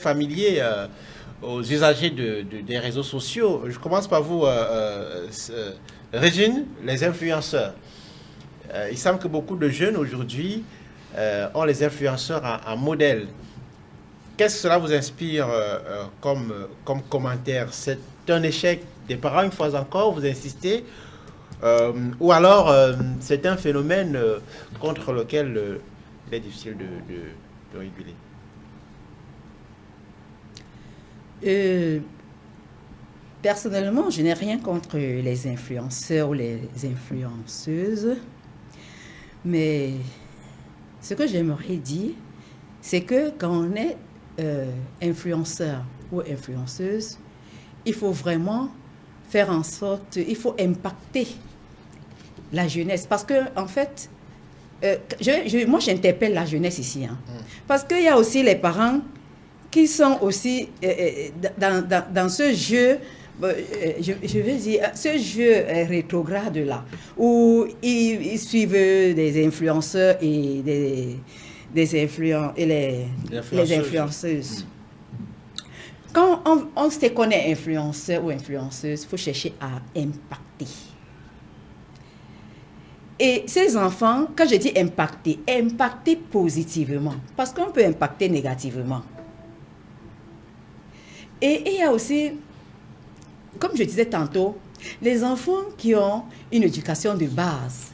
familier aux usagers des réseaux sociaux. Je commence par vous, Régine, les influenceurs. Il semble que beaucoup de jeunes aujourd'hui ont les influenceurs en modèle. Qu'est-ce que cela vous inspire comme commentaire? C'est un échec des parents, une fois encore, vous insistez, ou alors c'est un phénomène contre lequel il est difficile de réguler? Personnellement, je n'ai rien contre les influenceurs ou les influenceuses, mais ce que j'aimerais dire, c'est que quand on est influenceur ou influenceuse, il faut vraiment faire en sorte, il faut impacter la jeunesse, parce que en fait, moi j'interpelle la jeunesse ici, parce qu'il y a aussi les parents qui sont aussi dans ce jeu, je veux dire, ce jeu rétrograde-là, où ils suivent des influenceurs et les influenceuses. Quand on se connaît influenceur ou influenceuse, il faut chercher à impacter. Et ces enfants, quand je dis impacter positivement, parce qu'on peut impacter négativement. Et il y a aussi, comme je disais tantôt, les enfants qui ont une éducation de base,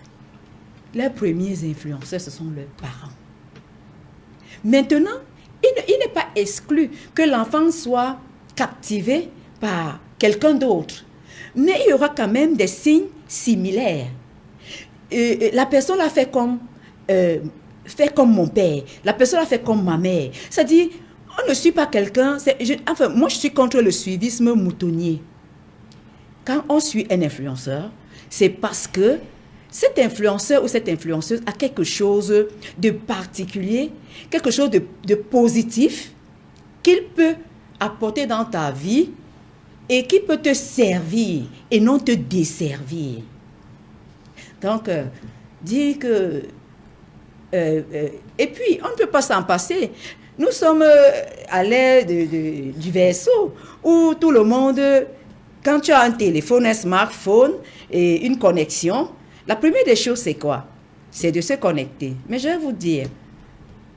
leurs premiers influenceurs, ce sont leurs parents. Maintenant, il n'est pas exclu que l'enfant soit captivé par quelqu'un d'autre. Mais il y aura quand même des signes similaires. La personne l'a fait comme mon père. La personne l'a fait comme ma mère. C'est-à-dire, on ne suit pas quelqu'un. Moi, je suis contre le suivisme moutonnier. Quand on suit un influenceur, c'est parce que cet influenceur ou cette influenceuse a quelque chose de particulier, quelque chose de positif qu'il peut apporter dans ta vie et qui peut te servir et non te desservir. Donc, dire que... et puis, on ne peut pas s'en passer. Nous sommes à l'ère du vaisseau où tout le monde, quand tu as un téléphone, un smartphone et une connexion, la première des choses, c'est quoi? C'est de se connecter. Mais je vais vous dire,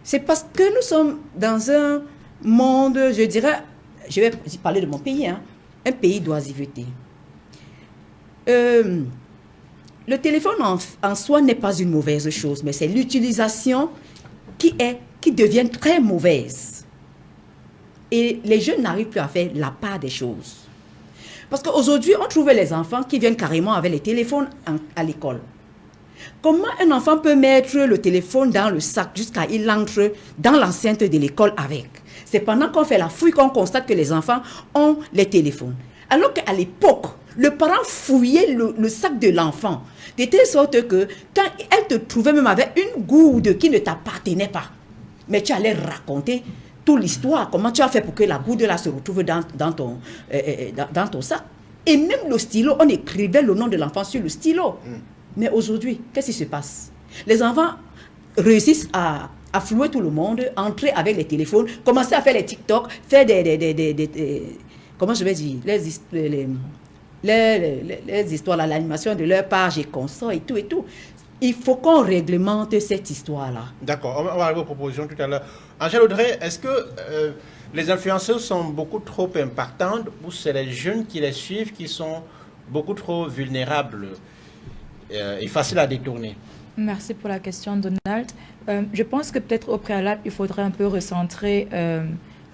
c'est parce que nous sommes dans un monde, je dirais, je vais parler de mon pays, un pays d'oisiveté. Le téléphone en soi n'est pas une mauvaise chose, mais c'est l'utilisation qui devient très mauvaise. Et les jeunes n'arrivent plus à faire la part des choses. Parce qu'aujourd'hui, on trouve les enfants qui viennent carrément avec les téléphones à l'école. Comment un enfant peut mettre le téléphone dans le sac jusqu'à il entre dans l'enceinte de l'école avec? C'est pendant qu'on fait la fouille qu'on constate que les enfants ont les téléphones. Alors qu'à l'époque, le parent fouillait le sac de l'enfant, de telle sorte que quand elle te trouvait même avec une gourde qui ne t'appartenait pas, mais tu allais raconter toute l'histoire, comment tu as fait pour que la gourde là se retrouve dans ton sac. Et même le stylo, on écrivait le nom de l'enfant sur le stylo. Mais aujourd'hui, qu'est-ce qui se passe? Les enfants réussissent à flouer tout le monde, entrer avec les téléphones, commencer à faire les TikTok, faire comment je vais dire, les histoires, l'animation de leur page et consorts et tout et tout. Il faut qu'on réglemente cette histoire-là. D'accord, on va arriver aux propositions tout à l'heure. Angèle Audrey, est-ce que les influenceurs sont beaucoup trop impactantes ou c'est les jeunes qui les suivent qui sont beaucoup trop vulnérables et faciles à détourner? Merci pour la question, Donald. Je pense que peut-être au préalable, il faudrait un peu recentrer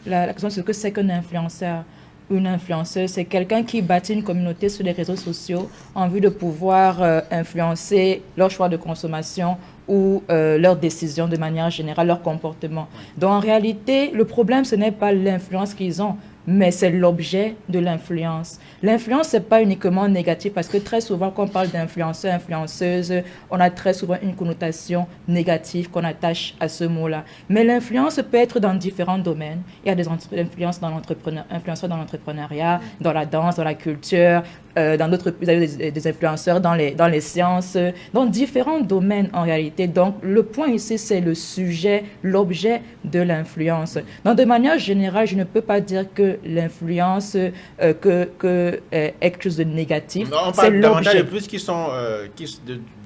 la question de ce que c'est qu'un influenceur. Une influenceuse, c'est quelqu'un qui bâtit une communauté sur les réseaux sociaux en vue de pouvoir influencer leur choix de consommation ou leurs décisions de manière générale, leur comportement. Donc en réalité, le problème, ce n'est pas l'influence qu'ils ont, mais c'est l'objet de l'influence. L'influence, ce n'est pas uniquement négatif, parce que très souvent, quand on parle d'influenceur, influenceuse, on a très souvent une connotation négative qu'on attache à ce mot-là. Mais l'influence peut être dans différents domaines. Il y a des influences dans influenceurs dans l'entrepreneuriat, dans la danse, dans la culture, dans d'autres pays, vous avez des influenceurs dans les sciences, dans différents domaines en réalité. Donc, le point ici, c'est le sujet, l'objet de l'influence. Donc, de manière générale, je ne peux pas dire que l'influence est quelque chose de négatif. On parle davantage de plus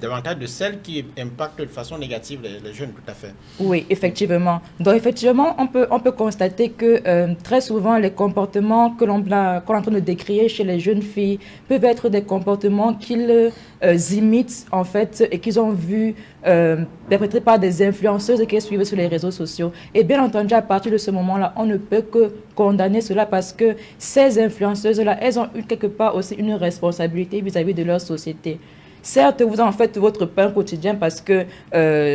davantage de celles qui impactent de façon négative les jeunes, tout à fait. Oui, effectivement. Donc, effectivement, on peut constater que très souvent, les comportements qu'on est en train de décrire chez les jeunes filles peuvent être des comportements qu'ils imitent, en fait, et qu'ils ont vu perpétrés par des influenceuses qu'ils suivent sur les réseaux sociaux. Et bien entendu, à partir de ce moment-là, on ne peut que condamner cela parce que ces influenceuses-là, elles ont quelque part aussi une responsabilité vis-à-vis de leur société. Certes, vous en faites votre pain quotidien parce que,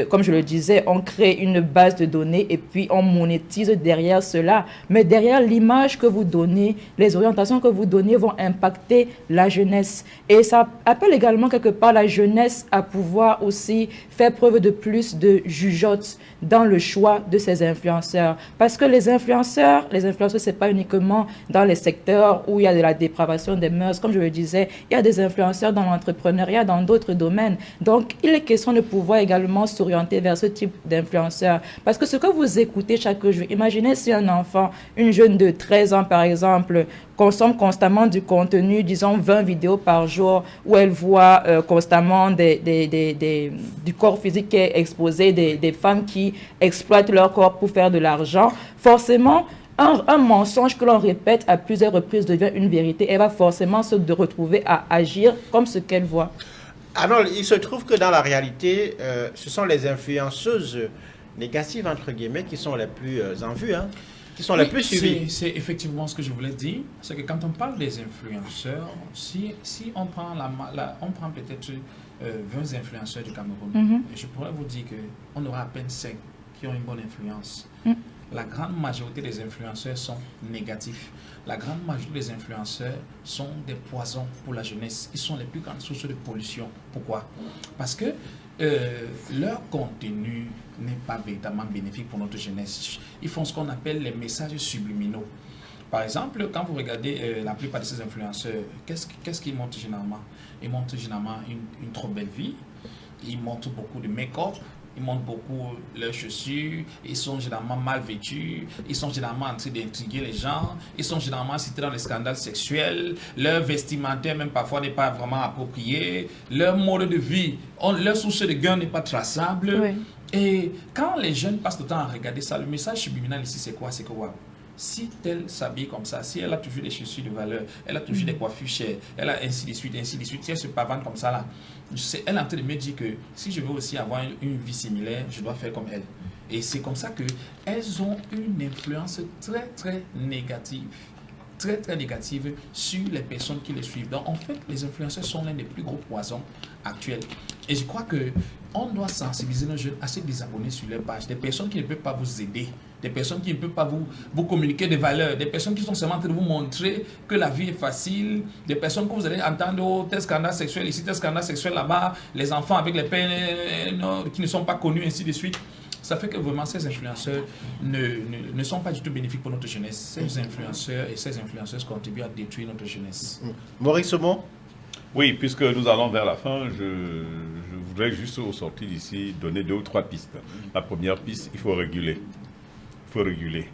comme je le disais, on crée une base de données et puis on monétise derrière cela. Mais derrière l'image que vous donnez, les orientations que vous donnez vont impacter la jeunesse. Et ça appelle également quelque part la jeunesse à pouvoir aussi faire preuve de plus de jugeote dans le choix de ces influenceurs. Parce que les influenceurs, ce n'est pas uniquement dans les secteurs où il y a de la dépravation des mœurs. Comme je le disais, il y a des influenceurs dans l'entrepreneuriat, dans d'autres domaines. Donc, il est question de pouvoir également s'orienter vers ce type d'influenceurs. Parce que ce que vous écoutez chaque jour, imaginez si un enfant, une jeune de 13 ans par exemple, consomme constamment du contenu, disons 20 vidéos par jour, où elle voit constamment du corps physique qui est exposé, des femmes qui exploitent leur corps pour faire de l'argent. Forcément, un mensonge que l'on répète à plusieurs reprises devient une vérité. Elle va forcément se retrouver à agir comme ce qu'elle voit. Alors, il se trouve que dans la réalité, ce sont les influenceuses négatives, entre guillemets, qui sont les plus en vue, hein, qui sont les plus suivies. C'est effectivement ce que je voulais dire. C'est que quand on parle des influenceurs, si on prend, on prend peut-être 20 influenceurs du Cameroun, je pourrais vous dire qu'on aura à peine 5 qui ont une bonne influence. La grande majorité des influenceurs sont négatifs. La grande majorité des influenceurs sont des poisons pour la jeunesse. Ils sont les plus grandes sources de pollution. Pourquoi? Parce que leur contenu n'est pas véritablement bénéfique pour notre jeunesse. Ils font ce qu'on appelle les messages subliminaux. Par exemple, quand vous regardez la plupart de ces influenceurs, qu'est-ce qu'ils montrent généralement? Ils montrent généralement une trop belle vie. Ils montrent beaucoup de make-up. Ils montrent beaucoup leurs chaussures, ils sont généralement mal vêtus, ils sont généralement en train d'intriguer les gens, ils sont généralement cités dans les scandales sexuels, leur vestimentaire même parfois n'est pas vraiment approprié, leur mode de vie, leur source de gain n'est pas traçable. Oui. Et quand les jeunes passent le temps à regarder ça, le message subliminal ici c'est quoi? C'est que wow, si elle s'habille comme ça, si elle a toujours des chaussures de valeur, elle a toujours des coiffures chères, elle a ainsi de suite, si elle se pavane comme ça là, elle est en train de me dire que si je veux aussi avoir une vie similaire, je dois faire comme elle. Et c'est comme ça qu'elles ont une influence très très négative sur les personnes qui les suivent. Donc en fait, les influenceurs sont l'un des plus gros poisons actuels. Et je crois qu'on doit sensibiliser nos jeunes à se désabonner sur leur page. Des personnes qui ne peuvent pas vous aider, des personnes qui ne peuvent pas vous communiquer des valeurs, des personnes qui sont seulement en train de vous montrer que la vie est facile, des personnes que vous allez entendre, oh, tel scandale sexuel ici, tel scandale sexuel là-bas, les enfants avec les pères qui ne sont pas connus, ainsi de suite. Ça fait que vraiment ces influenceurs ne sont pas du tout bénéfiques pour notre jeunesse. Ces influenceurs et ces influenceuses contribuent à détruire notre jeunesse. Maurice Aumont? Oui, puisque nous allons vers la fin, je voudrais juste au sortir d'ici donner 2 ou 3 pistes. La première piste, il faut réguler. Il faut réguler.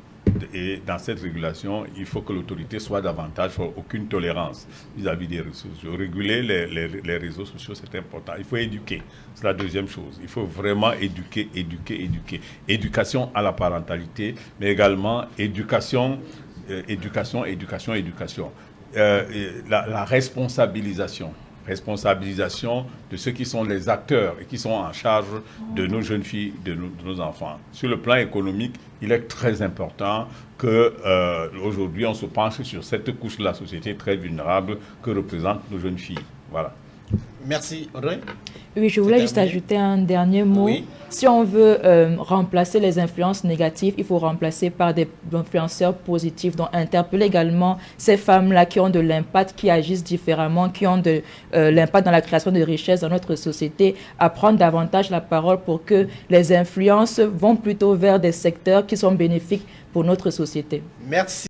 Et dans cette régulation, il faut que l'autorité soit davantage, aucune tolérance vis-à-vis des réseaux sociaux. Réguler les réseaux sociaux, c'est important. Il faut éduquer. C'est la deuxième chose. Il faut vraiment éduquer. Éducation à la parentalité, mais également éducation. La responsabilisation de ceux qui sont les acteurs et qui sont en charge de nos jeunes filles, de nos enfants. Sur le plan économique, il est très important qu'aujourd'hui on se penche sur cette couche de la société très vulnérable que représentent nos jeunes filles. Voilà. Merci. Audrey? Oui, je voulais juste ajouter un dernier mot. Oui. Si on veut remplacer les influences négatives, il faut remplacer par des influenceurs positifs. Donc, interpeller également ces femmes-là qui ont de l'impact, qui agissent différemment, qui ont de l'impact dans la création de richesses dans notre société, à prendre davantage la parole pour que les influences vont plutôt vers des secteurs qui sont bénéfiques pour notre société. Merci.